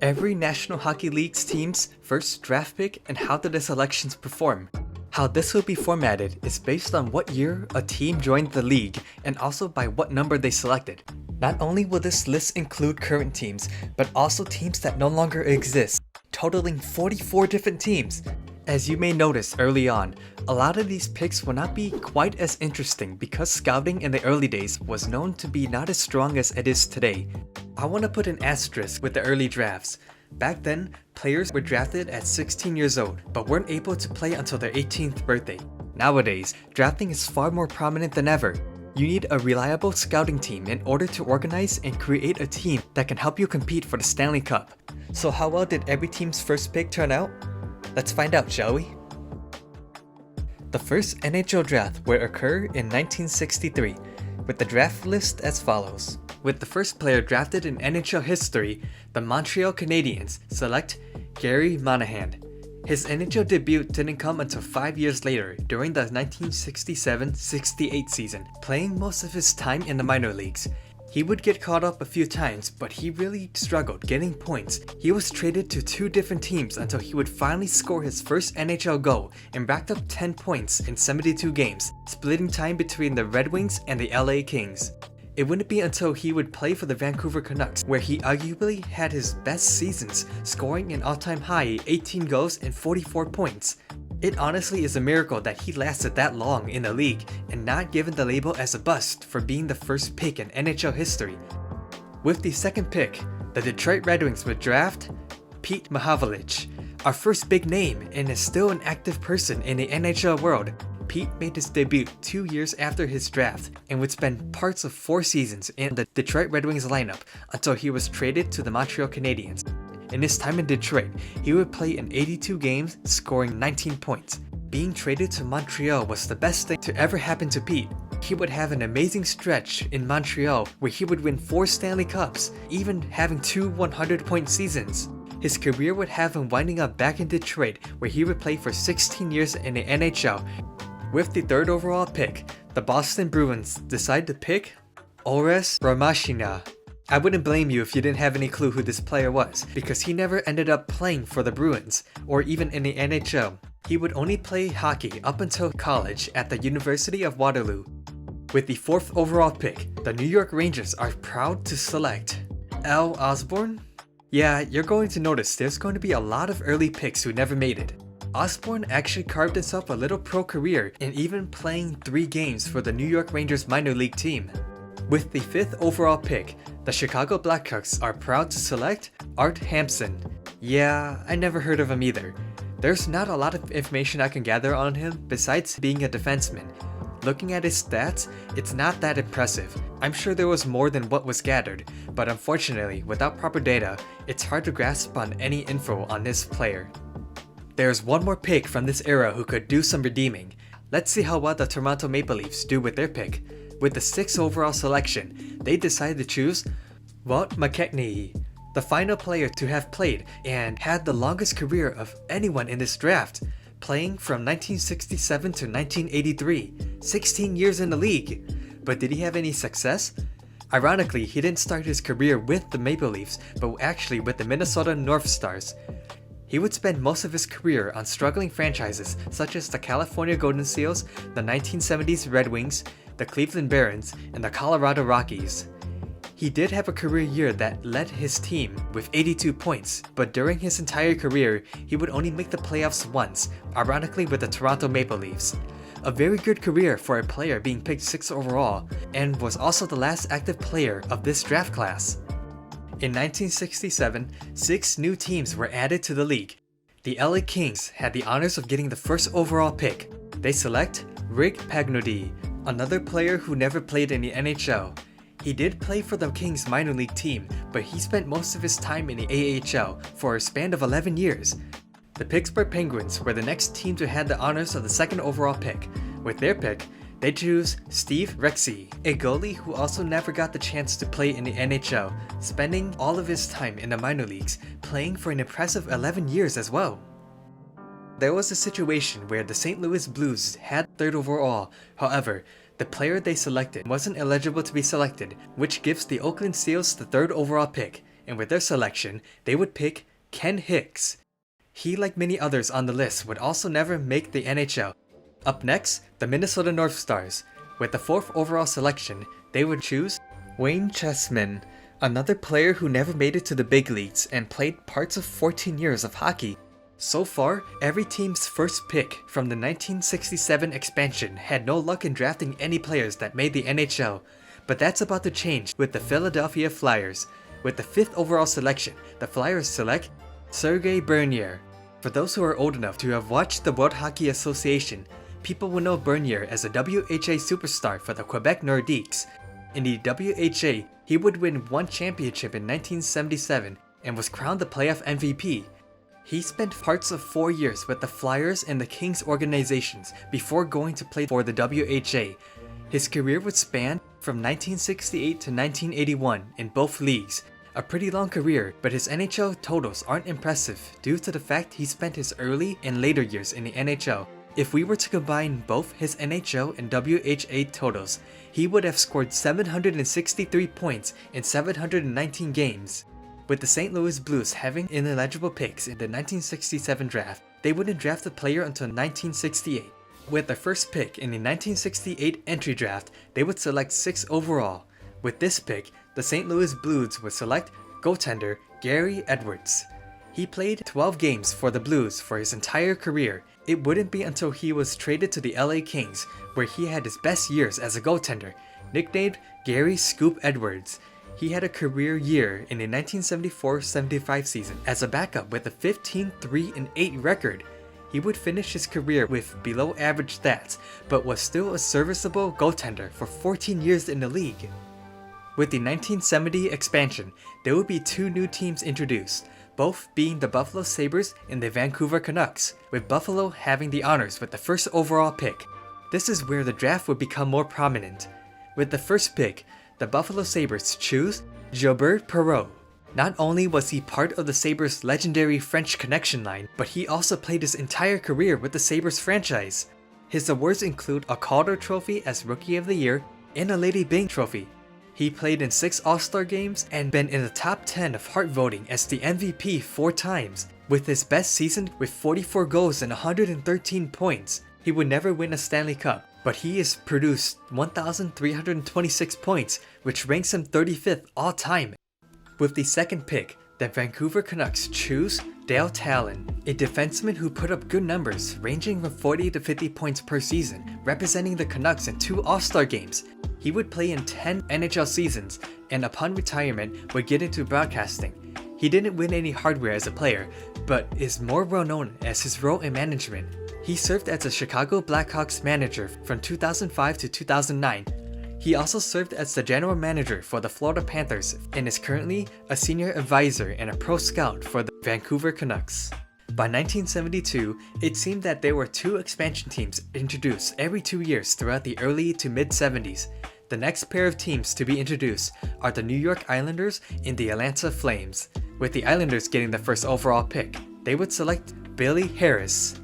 every National Hockey League's team's first draft pick and how did the selections perform. How this will be formatted is based on what year a team joined the league and also by what number they selected. Not only will this list include current teams, but also teams that no longer exist, totaling 44 different teams. As you may notice early on, a lot of these picks will not be quite as interesting because scouting in the early days was known to be not as strong as it is today. I want to put an asterisk with the early drafts. Back then, players were drafted at 16 years old, but weren't able to play until their 18th birthday. Nowadays, drafting is far more prominent than ever. You need a reliable scouting team in order to organize and create a team that can help you compete for the Stanley Cup. So how well did every team's first pick turn out? Let's find out, shall we? The first NHL draft will occur in 1963, with the draft list as follows. With the first player drafted in NHL history, the Montreal Canadiens select Gary Monahan. His NHL debut didn't come until 5 years later during the 1967-68 season, playing most of his time in the minor leagues. He would get caught up a few times, but he really struggled getting points. He was traded to 2 different teams until he would finally score his first NHL goal and racked up 10 points in 72 games, splitting time between the Red Wings and the LA Kings. It wouldn't be until he would play for the Vancouver Canucks where he arguably had his best seasons, scoring an all-time high 18 goals and 44 points. It honestly is a miracle that he lasted that long in the league and not given the label as a bust for being the first pick in NHL history. With the second pick, the Detroit Red Wings would draft Pete Mahavlich, our first big name and is still an active person in the NHL world. Pete made his debut 2 years after his draft and would spend parts of 4 seasons in the Detroit Red Wings lineup until he was traded to the Montreal Canadiens. In his time in Detroit, he would play in 82 games, scoring 19 points. Being traded to Montreal was the best thing to ever happen to Pete. He would have an amazing stretch in Montreal where he would win 4 Stanley Cups, even having 2 100-point seasons. His career would have him winding up back in Detroit where he would play for 16 years in the NHL. With the 3rd overall pick, the Boston Bruins decide to pick Orest Romashina. I wouldn't blame you if you didn't have any clue who this player was, because he never ended up playing for the Bruins, or even in the NHL. He would only play hockey up until college at the University of Waterloo. With the 4th overall pick, the New York Rangers are proud to select Al Osborne? Yeah, you're going to notice there's going to be a lot of early picks who never made it. Osborne actually carved himself a little pro career in even playing 3 games for the New York Rangers minor league team. With the 5th overall pick, the Chicago Blackhawks are proud to select Art Hampson. Yeah, I never heard of him either. There's not a lot of information I can gather on him besides being a defenseman. Looking at his stats, it's not that impressive. I'm sure there was more than what was gathered, but unfortunately, without proper data, it's hard to grasp on any info on this player. There's one more pick from this era who could do some redeeming. Let's see how well the Toronto Maple Leafs do with their pick. With the 6th overall selection, they decided to choose Walt McKechnie, the final player to have played and had the longest career of anyone in this draft, playing from 1967 to 1983, 16 years in the league. But did he have any success? Ironically, he didn't start his career with the Maple Leafs, but actually with the Minnesota North Stars. He would spend most of his career on struggling franchises such as the California Golden Seals, the 1970s Red Wings, the Cleveland Barons, and the Colorado Rockies. He did have a career year that led his team with 82 points, but during his entire career, he would only make the playoffs once, ironically with the Toronto Maple Leafs. A very good career for a player being picked 6th overall, and was also the last active player of this draft class. In 1967, 6 new teams were added to the league. The LA Kings had the honors of getting the 1st overall pick. They select Rick Pagnodi, another player who never played in the NHL. He did play for the Kings minor league team, but he spent most of his time in the AHL for a span of 11 years. The Pittsburgh Penguins were the next team to have the honors of the 2nd overall pick. With their pick, they choose Steve Rexy, a goalie who also never got the chance to play in the NHL, spending all of his time in the minor leagues, playing for an impressive 11 years as well. There was a situation where the St. Louis Blues had 3rd overall, however, the player they selected wasn't eligible to be selected, which gives the Oakland Seals the 3rd overall pick. and with their selection, they would pick Ken Hicks. He, like many others on the list, would also never make the NHL. Up next, the Minnesota North Stars. With the 4th overall selection, they would choose Wayne Chessman, another player who never made it to the big leagues and played parts of 14 years of hockey. So far, every team's first pick from the 1967 expansion had no luck in drafting any players that made the NHL, but that's about to change with the Philadelphia Flyers. With the 5th overall selection, the Flyers select Sergei Bernier. For those who are old enough to have watched the World Hockey Association, people will know Bernier as a WHA superstar for the Quebec Nordiques. In the WHA, he would win 1 championship in 1977 and was crowned the playoff MVP. He spent parts of 4 years with the Flyers and the Kings organizations before going to play for the WHA. His career would span from 1968 to 1981 in both leagues. A pretty long career, but his NHL totals aren't impressive due to the fact he spent his early and later years in the NHL. If we were to combine both his NHL and WHA totals, he would have scored 763 points in 719 games. With the St. Louis Blues having ineligible picks in the 1967 draft, they wouldn't draft a player until 1968. With their first pick in the 1968 entry draft, they would select 6th overall. With this pick, the St. Louis Blues would select goaltender Gary Edwards. He played 12 games for the Blues for his entire career. It wouldn't be until he was traded to the LA Kings, where he had his best years as a goaltender, nicknamed Gary Scoop Edwards. He had a career year in the 1974-75 season as a backup with a 15-3-8 record. He would finish his career with below average stats, but was still a serviceable goaltender for 14 years in the league. With the 1970 expansion, there would be 2 new teams introduced, both being the Buffalo Sabres and the Vancouver Canucks, with Buffalo having the honors with the 1st overall pick. This is where the draft would become more prominent. With the first pick, the Buffalo Sabres choose Gilbert Perreault. Not only was he part of the Sabres' legendary French connection line, but he also played his entire career with the Sabres franchise. His awards include a Calder Trophy as Rookie of the Year and a Lady Byng Trophy. He played in 6 All-Star games and been in the top 10 of Hart voting as the MVP 4 times, with his best season with 44 goals and 113 points. He would never win a Stanley Cup, but he has produced 1,326 points, which ranks him 35th all-time. With the second pick, the Vancouver Canucks choose Dale Talon, a defenseman who put up good numbers ranging from 40 to 50 points per season, representing the Canucks in 2 All-Star games. He would play in 10 NHL seasons and upon retirement would get into broadcasting. He didn't win any hardware as a player, but is more well known as his role in management. He served as a Chicago Blackhawks manager from 2005 to 2009. He also served as the general manager for the Florida Panthers and is currently a senior advisor and a pro scout for the Vancouver Canucks. By 1972, it seemed that there were 2 expansion teams introduced every 2 years throughout the early to mid-70s. The next pair of teams to be introduced are the New York Islanders and the Atlanta Flames, with the Islanders getting the 1st overall pick. They would select Billy Harris.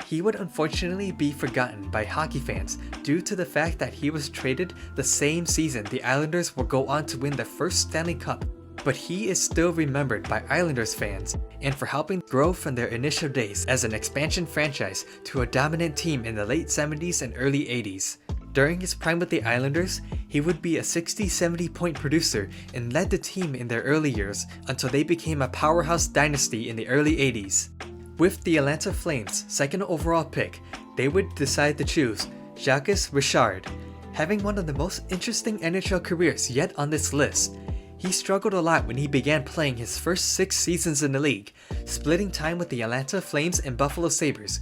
He would unfortunately be forgotten by hockey fans due to the fact that he was traded the same season the Islanders would go on to win their first Stanley Cup, but he is still remembered by Islanders fans and for helping grow from their initial days as an expansion franchise to a dominant team in the late 70s and early 80s. During his prime with the Islanders, he would be a 60-70 point producer and led the team in their early years until they became a powerhouse dynasty in the early 80s. With the Atlanta Flames' 2nd overall pick, they would decide to choose Jacques Richard. Having one of the most interesting NHL careers yet on this list, he struggled a lot when he began playing his first 6 seasons in the league, splitting time with the Atlanta Flames and Buffalo Sabres.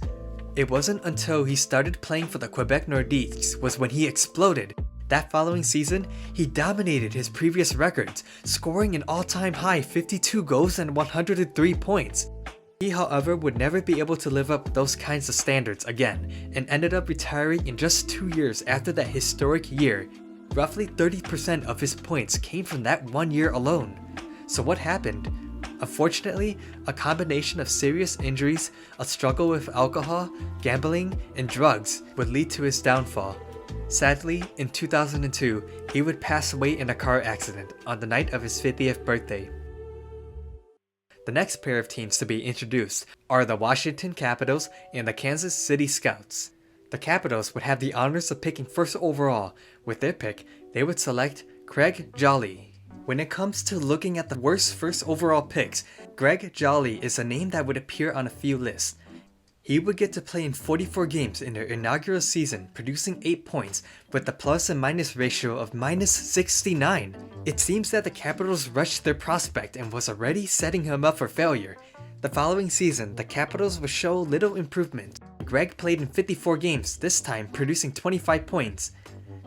It wasn't until he started playing for the Quebec Nordiques was when he exploded. That following season, he dominated his previous records, scoring an all-time high 52 goals and 103 points. He, however, would never be able to live up those kinds of standards again, and ended up retiring in just 2 years after that historic year. Roughly 30% of his points came from that 1 year alone. So what happened? Unfortunately, a combination of serious injuries, a struggle with alcohol, gambling, and drugs would lead to his downfall. Sadly, in 2002, he would pass away in a car accident on the night of his 50th birthday. The next pair of teams to be introduced are the Washington Capitals and the Kansas City Scouts. The Capitals would have the honors of picking first overall. With their pick, they would select Craig Jolly. When it comes to looking at the worst first overall picks, Greg Jolly is a name that would appear on a few lists. He would get to play in 44 games in their inaugural season, producing 8 points, with a plus and minus ratio of -69. It seems that the Capitals rushed their prospect and was already setting him up for failure. The following season, the Capitals would show little improvement. Greg played in 54 games, this time producing 25 points.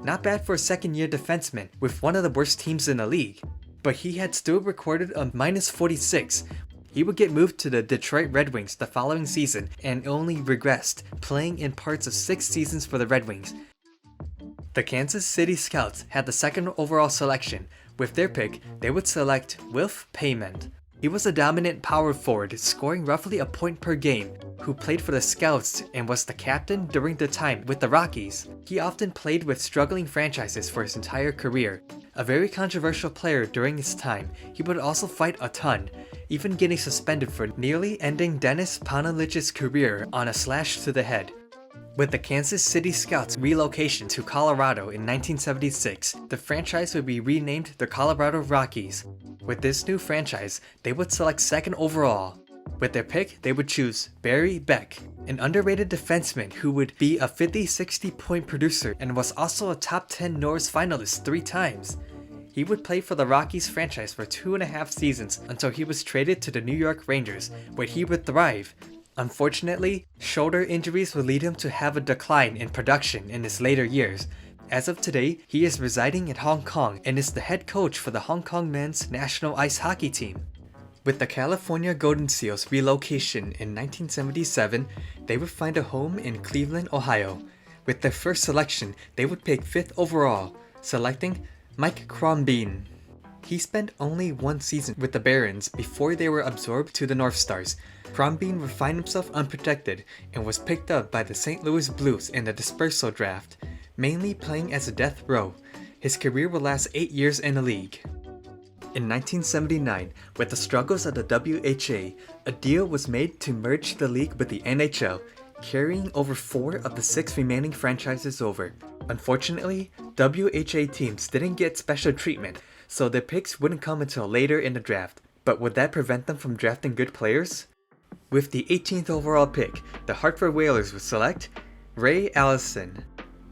Not bad for a second-year defenseman with one of the worst teams in the league. But he had still recorded a -46. He would get moved to the Detroit Red Wings the following season and only regressed, playing in parts of 6 seasons for the Red Wings. The Kansas City Scouts had the second overall selection. With their pick, they would select Wilf Payment. He was a dominant power forward, scoring roughly a point per game, who played for the Scouts and was the captain during the time with the Rockies. He often played with struggling franchises for his entire career. A very controversial player during his time, he would also fight a ton, even getting suspended for nearly ending Dennis Panalich's career on a slash to the head. With the Kansas City Scouts' relocation to Colorado in 1976, the franchise would be renamed the Colorado Rockies. With this new franchise, they would select second overall. With their pick, they would choose Barry Beck, an underrated defenseman who would be a 50-60 point producer and was also a top 10 Norris finalist 3 times. He would play for the Rockies franchise for 2.5 seasons until he was traded to the New York Rangers, where he would thrive. Unfortunately, shoulder injuries would lead him to have a decline in production in his later years. As of today, he is residing in Hong Kong and is the head coach for the Hong Kong men's national ice hockey team. With the California Golden Seals relocation in 1977, they would find a home in Cleveland, Ohio. With their first selection, they would pick 5th overall, selecting Mike Crombeen. He spent only 1 season with the Barons before they were absorbed to the North Stars. Crombeen would find himself unprotected and was picked up by the St. Louis Blues in the dispersal draft, mainly playing as a death row. His career would last 8 years in the league. In 1979, with the struggles of the WHA, a deal was made to merge the league with the NHL, carrying over 4 of the 6 remaining franchises over. Unfortunately, WHA teams didn't get special treatment, so their picks wouldn't come until later in the draft. But would that prevent them from drafting good players? With the 18th overall pick, the Hartford Whalers would select Ray Allison.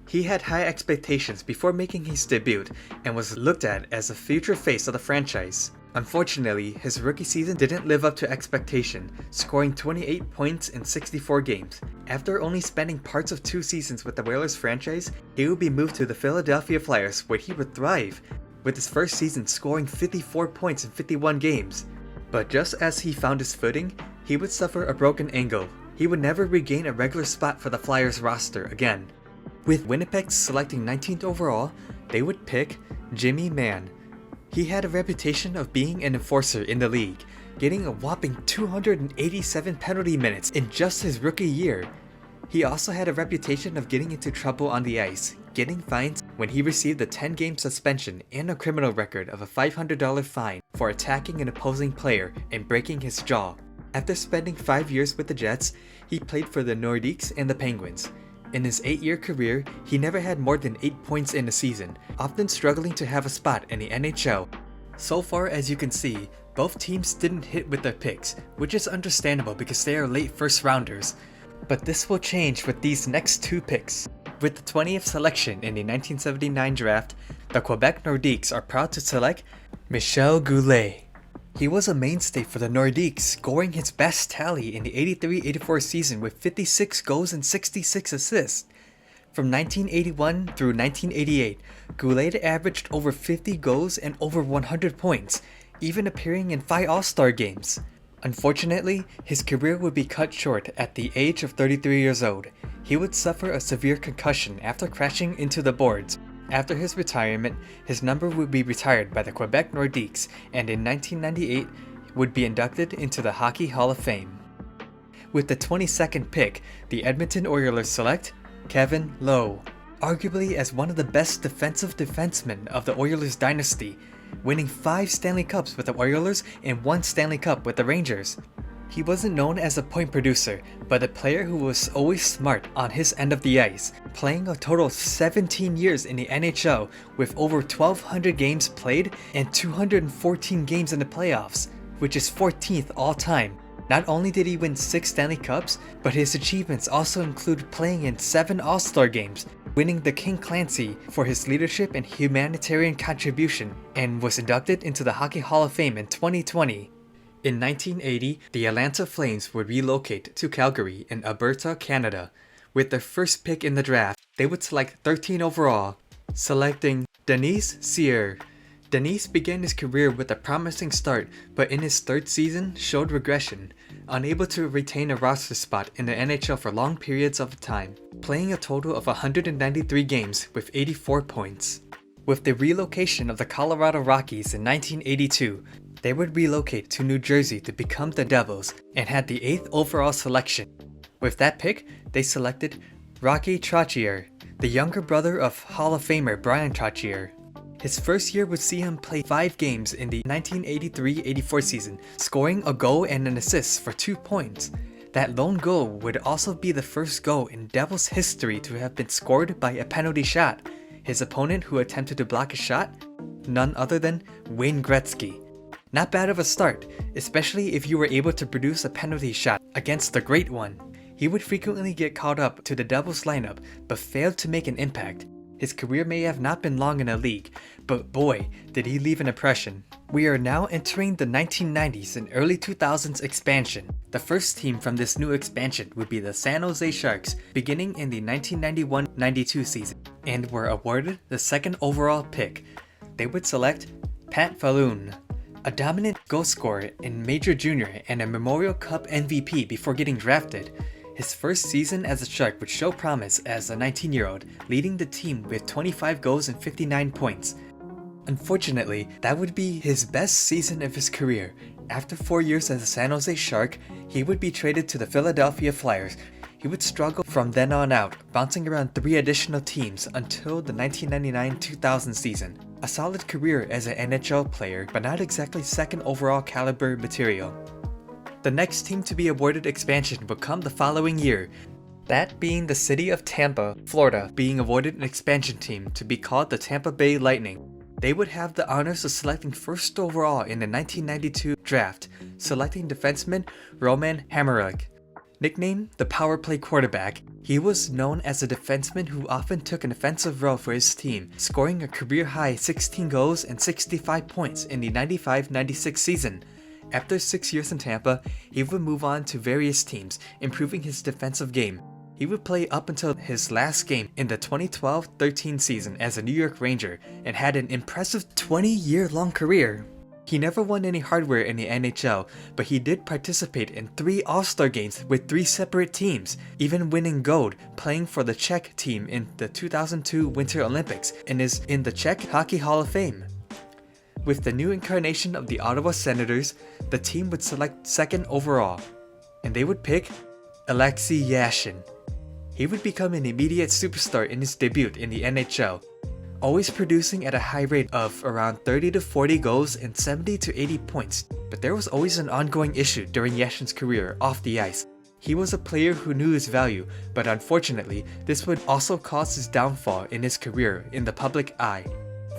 He had high expectations before making his debut and was looked at as a future face of the franchise. Unfortunately, his rookie season didn't live up to expectation, scoring 28 points in 64 games. After only spending parts of 2 seasons with the Whalers franchise, he would be moved to the Philadelphia Flyers, where he would thrive, with his first season scoring 54 points in 51 games. But just as he found his footing, he would suffer a broken ankle. He would never regain a regular spot for the Flyers roster again. With Winnipeg selecting 19th overall, they would pick Jimmy Mann. He had a reputation of being an enforcer in the league, getting a whopping 287 penalty minutes in just his rookie year. He also had a reputation of getting into trouble on the ice, getting fines when he received a 10-game suspension and a criminal record of a $500 fine for attacking an opposing player and breaking his jaw. After spending 5 years with the Jets, he played for the Nordiques and the Penguins. In his 8-year career, he never had more than 8 points in a season, often struggling to have a spot in the NHL. So far as you can see, both teams didn't hit with their picks, which is understandable because they are late first rounders. But this will change with these next 2 picks. With the 20th selection in the 1979 draft, the Quebec Nordiques are proud to select Mikel Goulet. He was a mainstay for the Nordiques, scoring his best tally in the 83-84 season with 56 goals and 66 assists. From 1981 through 1988, Goulet averaged over 50 goals and over 100 points, even appearing in 5 All-Star games. Unfortunately, his career would be cut short at the age of 33 years old. He would suffer a severe concussion after crashing into the boards. After his retirement, his number would be retired by the Quebec Nordiques, and in 1998 would be inducted into the Hockey Hall of Fame. With the 22nd pick, the Edmonton Oilers select Kevin Lowe. Arguably as one of the best defensive defensemen of the Oilers dynasty, winning 5 Stanley Cups with the Oilers and 1 Stanley Cup with the Rangers. He wasn't known as a point producer, but a player who was always smart on his end of the ice, playing a total of 17 years in the NHL with over 1,200 games played and 214 games in the playoffs, which is 14th all time. Not only did he win 6 Stanley Cups, but his achievements also include playing in 7 All-Star games, winning the King Clancy for his leadership and humanitarian contribution, and was inducted into the Hockey Hall of Fame in 2020. In 1980, the Atlanta Flames would relocate to Calgary in Alberta, Canada. With their first pick in the draft, they would select 13 overall, selecting Denis Cyr. Denis began his career with a promising start, but in his 3rd season showed regression, unable to retain a roster spot in the NHL for long periods of time, playing a total of 193 games with 84 points. With the relocation of the Colorado Rockies in 1982, they would relocate to New Jersey to become the Devils and had the 8th overall selection. With that pick, they selected Rocky Trottier, the younger brother of Hall of Famer Brian Trottier. His first year would see him play 5 games in the 1983-84 season, scoring a goal and an assist for 2 points. That lone goal would also be the first goal in Devils history to have been scored by a penalty shot. His opponent who attempted to block a shot? None other than Wayne Gretzky. Not bad of a start, especially if you were able to produce a penalty shot against the Great One. He would frequently get called up to the Devils lineup, but failed to make an impact. His career may have not been long in the league, but boy, did he leave an impression. We are now entering the 1990s and early 2000s expansion. The first team from this new expansion would be the San Jose Sharks, beginning in the 1991-92 season, and were awarded the 2nd overall pick. They would select Pat Falloon, a dominant goal scorer in Major Junior and a Memorial Cup MVP before getting drafted. His first season as a Shark would show promise as a 19-year-old, leading the team with 25 goals and 59 points. Unfortunately, that would be his best season of his career. After 4 years as a San Jose Shark, he would be traded to the Philadelphia Flyers. He would struggle from then on out, bouncing around 3 additional teams until the 1999-2000 season. A solid career as an NHL player, but not exactly 2nd overall caliber material. The next team to be awarded expansion would come the following year, that being the city of Tampa, Florida, being awarded an expansion team to be called the Tampa Bay Lightning. They would have the honors of selecting 1st overall in the 1992 draft, selecting defenseman Roman Hamrlik. Nicknamed the power play quarterback, he was known as a defenseman who often took an offensive role for his team, scoring a career-high 16 goals and 65 points in the 95-96 season. After 6 years in Tampa, he would move on to various teams, improving his defensive game. He would play up until his last game in the 2012-13 season as a New York Ranger and had an impressive 20-year-long career. He never won any hardware in the NHL, but he did participate in 3 All-Star games with 3 separate teams, even winning gold playing for the Czech team in the 2002 Winter Olympics, and is in the Czech Hockey Hall of Fame. With the new incarnation of the Ottawa Senators, the team would select 2nd overall, and they would pick Alexei Yashin. He would become an immediate superstar in his debut in the NHL, always producing at a high rate of around 30 to 40 goals and 70 to 80 points, but there was always an ongoing issue during Yashin's career off the ice. He was a player who knew his value, but unfortunately, this would also cause his downfall in his career in the public eye,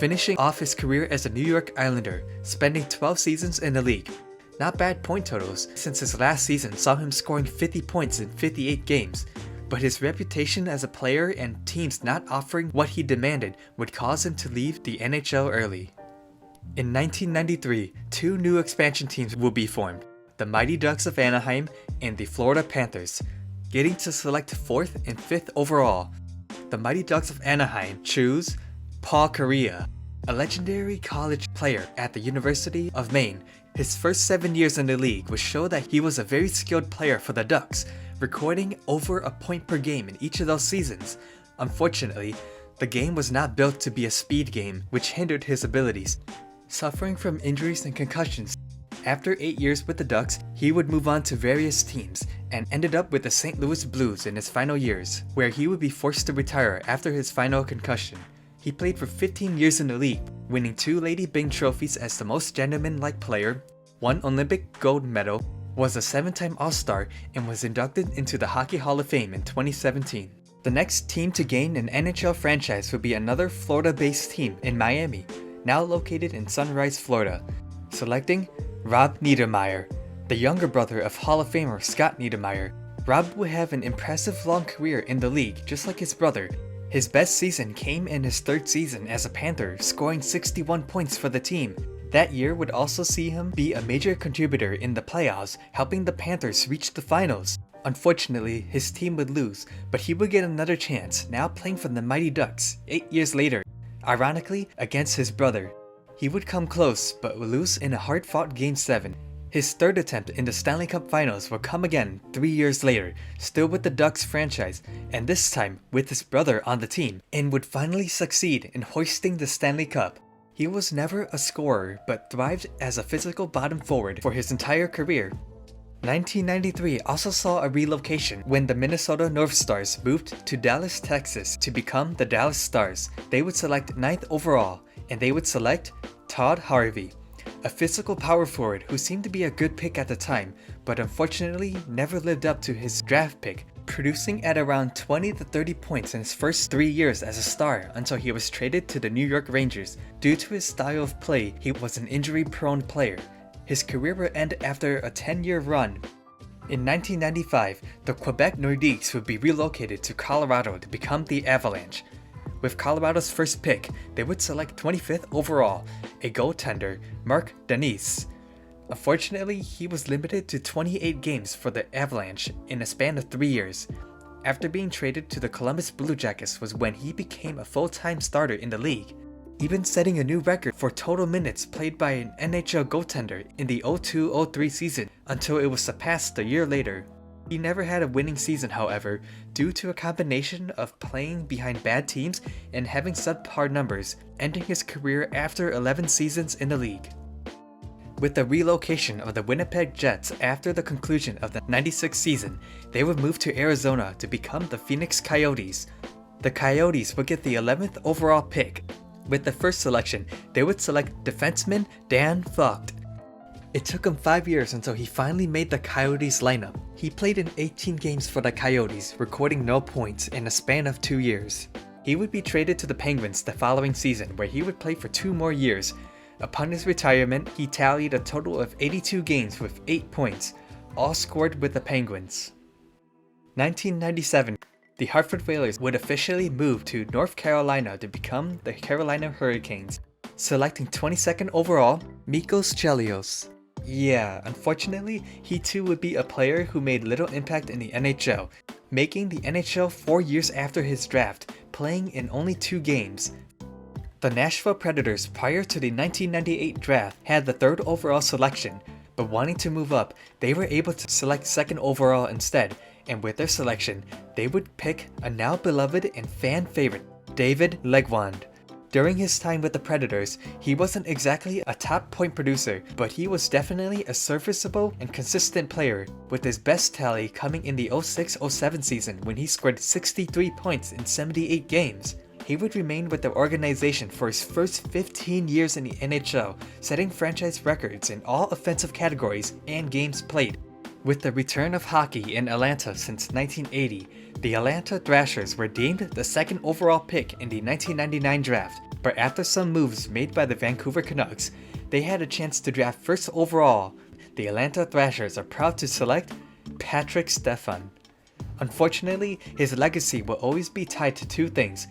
finishing off his career as a New York Islander, spending 12 seasons in the league. Not bad point totals, since his last season saw him scoring 50 points in 58 games. But his reputation as a player and teams not offering what he demanded would cause him to leave the NHL early. In 1993, 2 new expansion teams will be formed, the Mighty Ducks of Anaheim and the Florida Panthers, getting to select 4th and 5th overall. The Mighty Ducks of Anaheim choose Paul Kariya, a legendary college player at the University of Maine. His first 7 years in the league would show that he was a very skilled player for the Ducks, recording over a point per game in each of those seasons. Unfortunately, the game was not built to be a speed game, which hindered his abilities. Suffering from injuries and concussions, after 8 years with the Ducks, he would move on to various teams and ended up with the St. Louis Blues in his final years, where he would be forced to retire after his final concussion. He played for 15 years in the league, winning 2 Lady Byng trophies as the most gentleman-like player, 1 Olympic gold medal, was a 7-time All-Star, and was inducted into the Hockey Hall of Fame in 2017. The next team to gain an NHL franchise would be another Florida-based team in Miami, now located in Sunrise, Florida, selecting Rob Niedermayer, the younger brother of Hall of Famer Scott Niedermayer. Rob would have an impressive long career in the league, just like his brother. His best season came in his 3rd season as a Panther, scoring 61 points for the team. That year would also see him be a major contributor in the playoffs, helping the Panthers reach the finals. Unfortunately, his team would lose, but he would get another chance, now playing for the Mighty Ducks 8 years later, ironically against his brother. He would come close, but would lose in a hard-fought Game 7. His 3rd attempt in the Stanley Cup Finals will come again 3 years later, still with the Ducks franchise, and this time with his brother on the team, and would finally succeed in hoisting the Stanley Cup. He was never a scorer, but thrived as a physical bottom forward for his entire career. 1993 also saw a relocation when the Minnesota North Stars moved to Dallas, Texas to become the Dallas Stars. They would select 9th overall, and they would select Todd Harvey, a physical power forward who seemed to be a good pick at the time, but unfortunately never lived up to his draft pick, producing at around 20 to 30 points in his first 3 years as a Star until he was traded to the New York Rangers. Due to his style of play, he was an injury-prone player. His career would end after a 10-year run. In 1995, the Quebec Nordiques would be relocated to Colorado to become the Avalanche. With Colorado's first pick, they would select 25th overall, a goaltender, Marc Denis. Unfortunately, he was limited to 28 games for the Avalanche in a span of 3 years. After being traded to the Columbus Blue Jackets was when he became a full-time starter in the league, even setting a new record for total minutes played by an NHL goaltender in the 02-03 season until it was surpassed a year later. He never had a winning season, however, due to a combination of playing behind bad teams and having subpar numbers, ending his career after 11 seasons in the league. With the relocation of the Winnipeg Jets after the conclusion of the 96 season, they would move to Arizona to become the Phoenix Coyotes. The Coyotes would get the 11th overall pick. With the first selection, they would select defenseman Dan Vogt. It took him 5 years until he finally made the Coyotes lineup. He played in 18 games for the Coyotes, recording no points in a span of 2 years. He would be traded to the Penguins the following season, where he would play for 2 more years. Upon his retirement, he tallied a total of 82 games with 8 points, all scored with the Penguins. 1997, the Hartford Whalers would officially move to North Carolina to become the Carolina Hurricanes, selecting 22nd overall, Mikos Chelios. Yeah, unfortunately, he too would be a player who made little impact in the NHL, making the NHL 4 years after his draft, playing in only 2 games. The Nashville Predators prior to the 1998 draft had the 3rd overall selection, but wanting to move up, they were able to select 2nd overall instead, and with their selection, they would pick a now beloved and fan favorite, David Legwand. During his time with the Predators, he wasn't exactly a top point producer, but he was definitely a serviceable and consistent player, with his best tally coming in the 06-07 season when he scored 63 points in 78 games. He would remain with the organization for his first 15 years in the NHL, setting franchise records in all offensive categories and games played. With the return of hockey in Atlanta since 1980, the Atlanta Thrashers were deemed the 2nd overall pick in the 1999 draft, but after some moves made by the Vancouver Canucks, they had a chance to draft 1st overall. The Atlanta Thrashers are proud to select Patrick Stefan. Unfortunately, his legacy will always be tied to 2 things.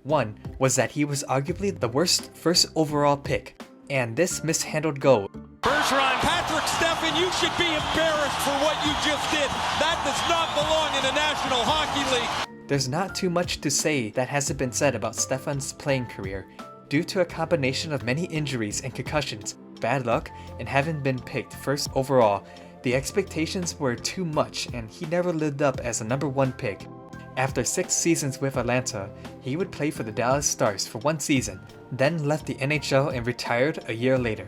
One was that he was arguably the worst 1st overall pick, and this mishandled goal. Bergeron, Patrick Stefan, you should be embarrassed for what you just did. That does not belong in the National Hockey League. There's not too much to say that hasn't been said about Stefan's playing career. Due to a combination of many injuries and concussions, bad luck, and having been picked 1st overall, the expectations were too much and he never lived up as a number 1 pick. After 6 seasons with Atlanta, he would play for the Dallas Stars for 1 season, then left the NHL and retired a year later.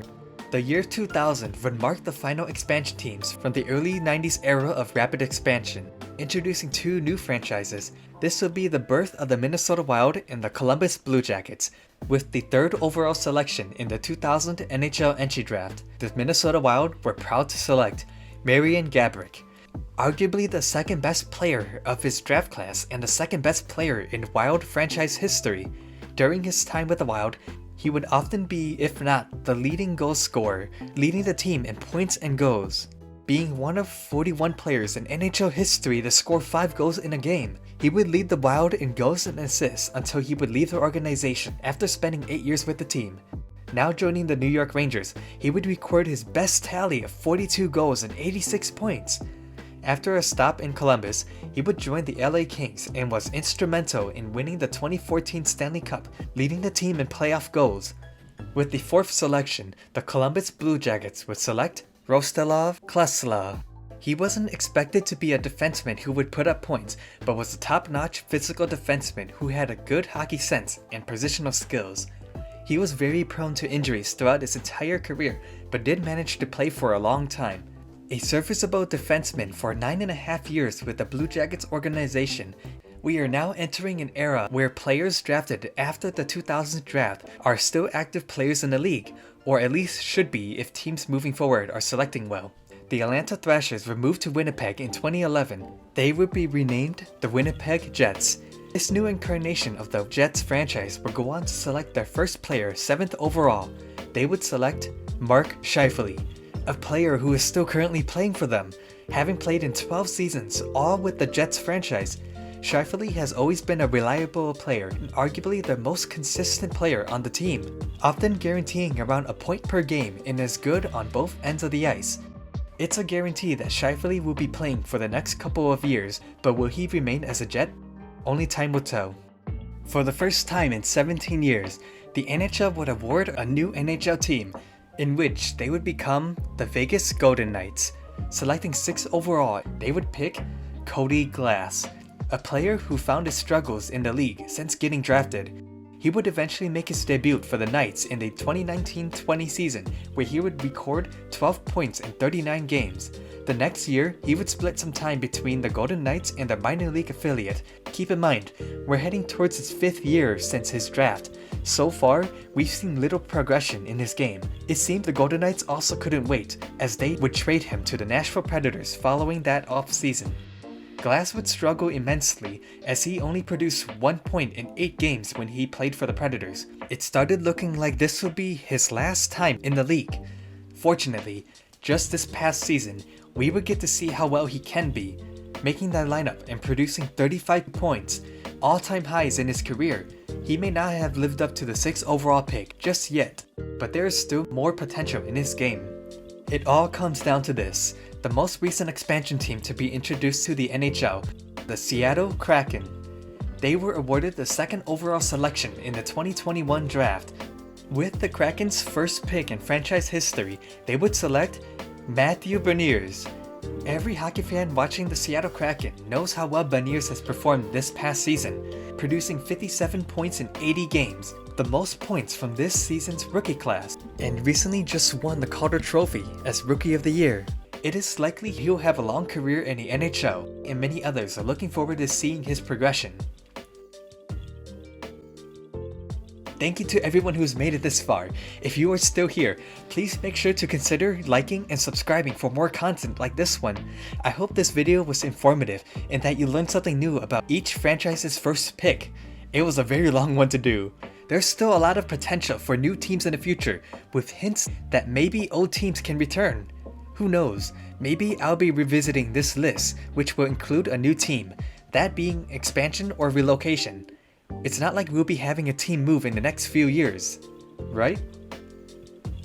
The year 2000 would mark the final expansion teams from the early 90s era of rapid expansion. introducing 2 new franchises. This will be the birth of the Minnesota Wild and the Columbus Blue Jackets. With the 3rd overall selection in the 2000 NHL Entry Draft, the Minnesota Wild were proud to select Marian Gaborik, arguably the 2nd best player of his draft class and the 2nd best player in Wild franchise history. During his time with the Wild, he would often be, if not the leading goal scorer, leading the team in points and goals. Being one of 41 players in NHL history to score 5 goals in a game, he would lead the Wild in goals and assists until he would leave the organization after spending 8 years with the team. Now joining the New York Rangers, he would record his best tally of 42 goals and 86 points. After a stop in Columbus, he would join the LA Kings and was instrumental in winning the 2014 Stanley Cup, leading the team in playoff goals. With the 4th selection, the Columbus Blue Jackets would select Rostislav Klesla. He wasn't expected to be a defenseman who would put up points, but was a top-notch physical defenseman who had a good hockey sense and positional skills. He was very prone to injuries throughout his entire career, but did manage to play for a long time. A serviceable defenseman for 9.5 years with the Blue Jackets organization, we are now entering an era where players drafted after the 2000 draft are still active players in the league, or at least should be if teams moving forward are selecting well. The Atlanta Thrashers were moved to Winnipeg in 2011. They would be renamed the Winnipeg Jets. This new incarnation of the Jets franchise would go on to select their first player 7th overall. They would select Mark Scheifele, a player who is still currently playing for them. Having played in 12 seasons, all with the Jets franchise, Scheifele has always been a reliable player and arguably the most consistent player on the team, often guaranteeing around a point per game and is good on both ends of the ice. It's a guarantee that Scheifele will be playing for the next couple of years, but will he remain as a Jet? Only time will tell. For the first time in 17 years, the NHL would award a new NHL team, in which they would become the Vegas Golden Knights. Selecting 6th overall, they would pick Cody Glass, a player who found his struggles in the league since getting drafted. He would eventually make his debut for the Knights in the 2019-20 season, where he would record 12 points in 39 games. The next year, he would split some time between the Golden Knights and their minor league affiliate. Keep in mind, we're heading towards his 5th year since his draft. So far, we've seen little progression in his game. It seemed the Golden Knights also couldn't wait, as they would trade him to the Nashville Predators following that off-season. Glass would struggle immensely, as he only produced 1 point in 8 games when he played for the Predators. It started looking like this would be his last time in the league. Fortunately, just this past season, we would get to see how well he can be, making that lineup and producing 35 points, all-time highs in his career. He may not have lived up to the 6th overall pick just yet, but there is still more potential in his game. It all comes down to this: the most recent expansion team to be introduced to the NHL, the Seattle Kraken. They were awarded the 2nd overall selection in the 2021 draft. With the Kraken's first pick in franchise history, they would select Matthew Beniers. Every hockey fan watching the Seattle Kraken knows how well Beniers has performed this past season, producing 57 points in 80 games, the most points from this season's rookie class, and recently just won the Calder Trophy as Rookie of the Year. It is likely he'll have a long career in the NHL, and many others are looking forward to seeing his progression. Thank you to everyone who's made it this far. If you are still here, please make sure to consider liking and subscribing for more content like this one. I hope this video was informative and that you learned something new about each franchise's first pick. It was a very long one to do. There's still a lot of potential for new teams in the future, with hints that maybe old teams can return. Who knows, maybe I'll be revisiting this list, which will include a new team, that being Expansion or Relocation. It's not like we'll be having a team move in the next few years, right?